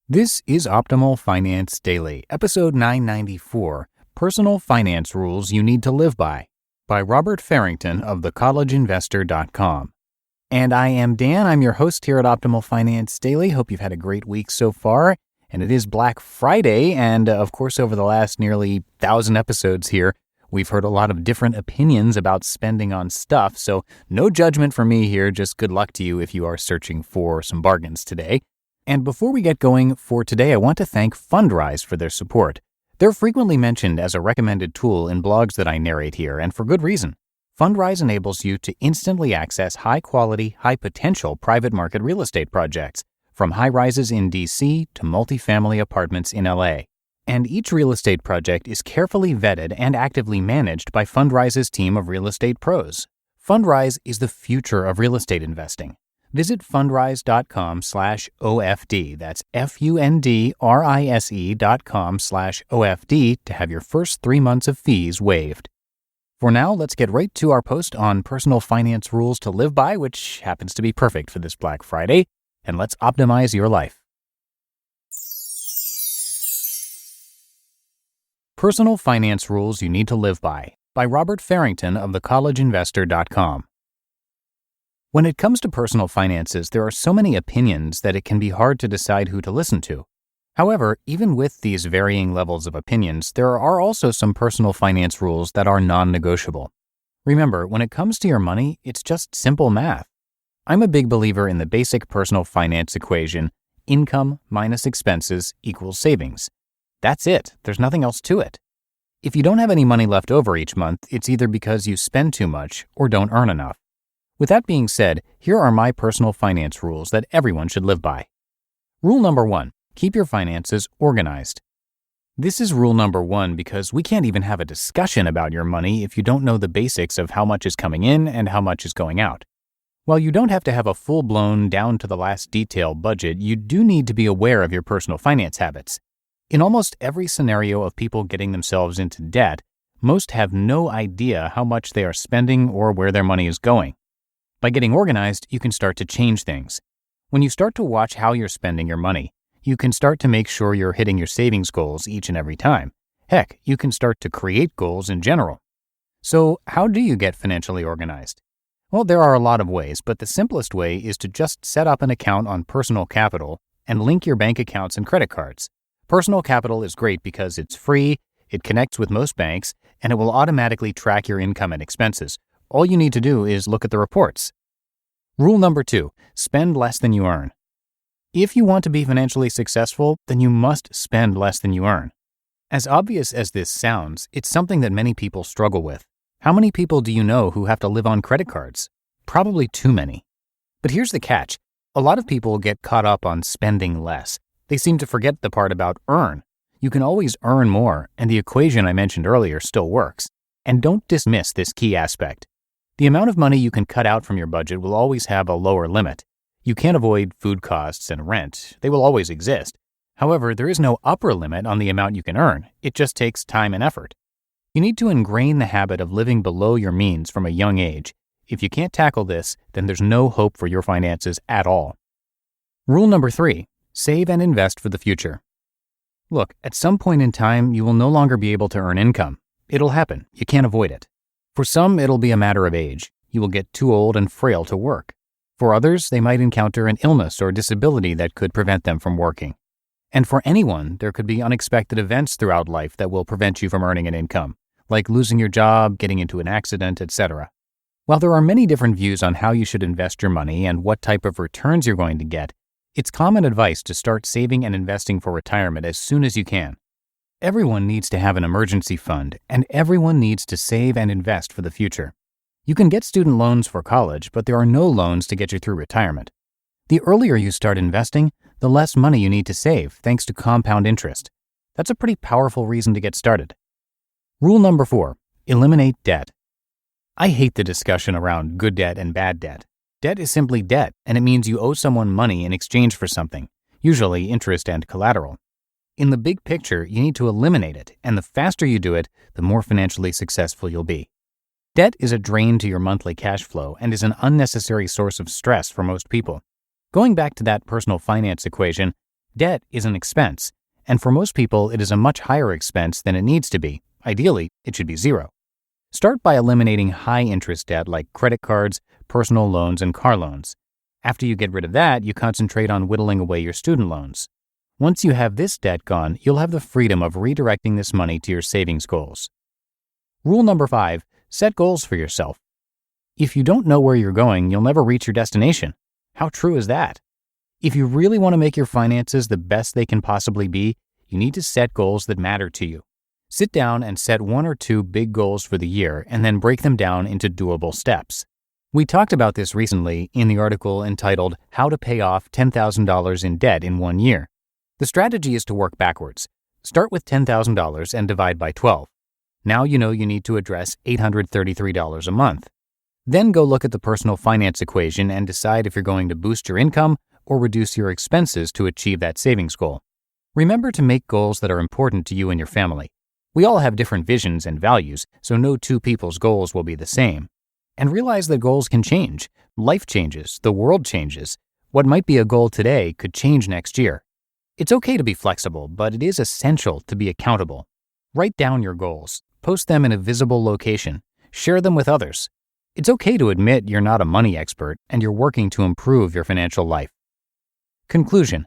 This is Optimal Finance Daily, episode 994, Personal Finance Rules You Need to Live by Robert Farrington of thecollegeinvestor.com. And I am Dan. I'm your host here at Optimal Finance Daily. Hope you've had a great week so far. And it is Black Friday, and of course, over the last nearly 1,000 episodes here, we've heard a lot of different opinions about spending on stuff, so no judgment for me here, just good luck to you if you are searching for some bargains today. And before we get going for today, I want to thank Fundrise for their support. They're frequently mentioned as a recommended tool in blogs that I narrate here, and for good reason. Fundrise enables you to instantly access high-quality, high-potential private market real estate projects, from high-rises in DC to multifamily apartments in LA. And each real estate project is carefully vetted and actively managed by Fundrise's team of real estate pros. Fundrise is the future of real estate investing. Visit fundrise.com/OFD. That's FUNDRISE.com/OFD to have your first 3 months of fees waived. For now, let's get right to our post on personal finance rules to live by, which happens to be perfect for this Black Friday, and let's optimize your life. Personal Finance Rules You Need to Live by Robert Farrington of thecollegeinvestor.com. When it comes to personal finances, there are so many opinions that it can be hard to decide who to listen to. However, even with these varying levels of opinions, there are also some personal finance rules that are non-negotiable. Remember, when it comes to your money, it's just simple math. I'm a big believer in the basic personal finance equation, income minus expenses equals savings. That's it. There's nothing else to it. If you don't have any money left over each month, it's either because you spend too much or don't earn enough. With that being said, here are my personal finance rules that everyone should live by. Rule number 1, keep your finances organized. This is rule number 1 because we can't even have a discussion about your money if you don't know the basics of how much is coming in and how much is going out. While you don't have to have a full-blown, down-to-the-last detail budget, you do need to be aware of your personal finance habits. In almost every scenario of people getting themselves into debt, most have no idea how much they are spending or where their money is going. By getting organized, you can start to change things. When you start to watch how you're spending your money, you can start to make sure you're hitting your savings goals each and every time. Heck, you can start to create goals in general. So, how do you get financially organized? Well, there are a lot of ways, but the simplest way is to just set up an account on Personal Capital and link your bank accounts and credit cards. Personal Capital is great because it's free, it connects with most banks, and it will automatically track your income and expenses. All you need to do is look at the reports. Rule number 2, spend less than you earn. If you want to be financially successful, then you must spend less than you earn. As obvious as this sounds, it's something that many people struggle with. How many people do you know who have to live on credit cards? Probably too many. But here's the catch. A lot of people get caught up on spending less. They seem to forget the part about earn. You can always earn more, and the equation I mentioned earlier still works. And don't dismiss this key aspect. The amount of money you can cut out from your budget will always have a lower limit. You can't avoid food costs and rent. They will always exist. However, there is no upper limit on the amount you can earn. It just takes time and effort. You need to ingrain the habit of living below your means from a young age. If you can't tackle this, then there's no hope for your finances at all. Rule number 3, save and invest for the future. Look, at some point in time, you will no longer be able to earn income. It'll happen. You can't avoid it. For some, it'll be a matter of age. You will get too old and frail to work. For others, they might encounter an illness or disability that could prevent them from working. And for anyone, there could be unexpected events throughout life that will prevent you from earning an income, like losing your job, getting into an accident, etc. While there are many different views on how you should invest your money and what type of returns you're going to get, it's common advice to start saving and investing for retirement as soon as you can. Everyone needs to have an emergency fund, and everyone needs to save and invest for the future. You can get student loans for college, but there are no loans to get you through retirement. The earlier you start investing, the less money you need to save, thanks to compound interest. That's a pretty powerful reason to get started. Rule number 4, eliminate debt. I hate the discussion around good debt and bad debt. Debt is simply debt, and it means you owe someone money in exchange for something, usually interest and collateral. In the big picture, you need to eliminate it, and the faster you do it, the more financially successful you'll be. Debt is a drain to your monthly cash flow and is an unnecessary source of stress for most people. Going back to that personal finance equation, Debt is an expense, and for most people it is a much higher expense than it needs to be. Ideally, it should be zero. Start by eliminating high-interest debt like credit cards, personal loans, and car loans. After you get rid of that, you concentrate on whittling away your student loans. Once you have this debt gone, you'll have the freedom of redirecting this money to your savings goals. Rule number 5, set goals for yourself. If you don't know where you're going, you'll never reach your destination. How true is that? If you really want to make your finances the best they can possibly be, you need to set goals that matter to you. Sit down and set 1 or 2 big goals for the year and then break them down into doable steps. We talked about this recently in the article entitled How to Pay Off $10,000 in Debt in 1 Year. The strategy is to work backwards. Start with $10,000 and divide by 12. Now you know you need to address $833 a month. Then go look at the personal finance equation and decide if you're going to boost your income or reduce your expenses to achieve that savings goal. Remember to make goals that are important to you and your family. We all have different visions and values, so no two people's goals will be the same. And realize that goals can change. Life changes, the world changes. What might be a goal today could change next year. It's okay to be flexible, but it is essential to be accountable. Write down your goals, post them in a visible location, share them with others. It's okay to admit you're not a money expert and you're working to improve your financial life. Conclusion.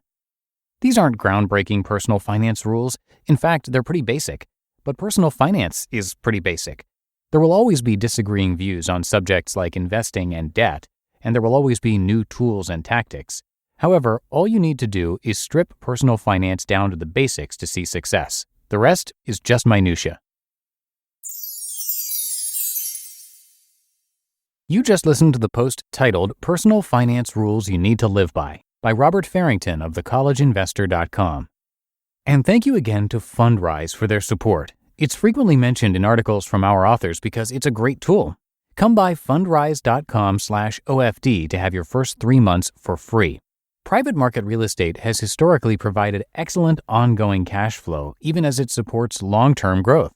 These aren't groundbreaking personal finance rules. In fact, they're pretty basic. But personal finance is pretty basic. There will always be disagreeing views on subjects like investing and debt, and there will always be new tools and tactics. However, all you need to do is strip personal finance down to the basics to see success. The rest is just minutia. You just listened to the post titled Personal Finance Rules You Need to Live by Robert Farrington of thecollegeinvestor.com. And thank you again to Fundrise for their support. It's frequently mentioned in articles from our authors because it's a great tool. Come by fundrise.com/OFD to have your first 3 months for free. Private market real estate has historically provided excellent ongoing cash flow, even as it supports long-term growth.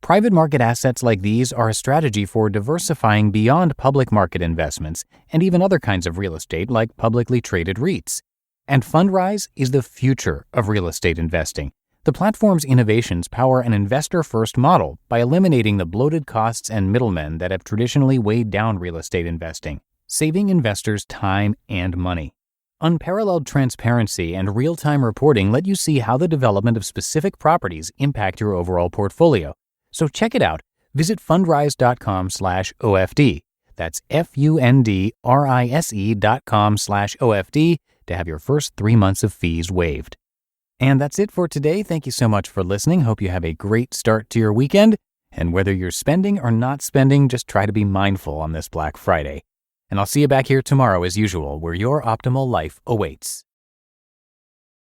Private market assets like these are a strategy for diversifying beyond public market investments and even other kinds of real estate like publicly traded REITs. And Fundrise is the future of real estate investing. The platform's innovations power an investor-first model by eliminating the bloated costs and middlemen that have traditionally weighed down real estate investing, saving investors time and money. Unparalleled transparency and real-time reporting let you see how the development of specific properties impact your overall portfolio. So check it out. Visit fundrise.com/OFD. That's fundrise.com/OFD to have your first 3 months of fees waived. And that's it for today. Thank you so much for listening. Hope you have a great start to your weekend. And whether you're spending or not spending, just try to be mindful on this Black Friday. And I'll see you back here tomorrow as usual, where your optimal life awaits.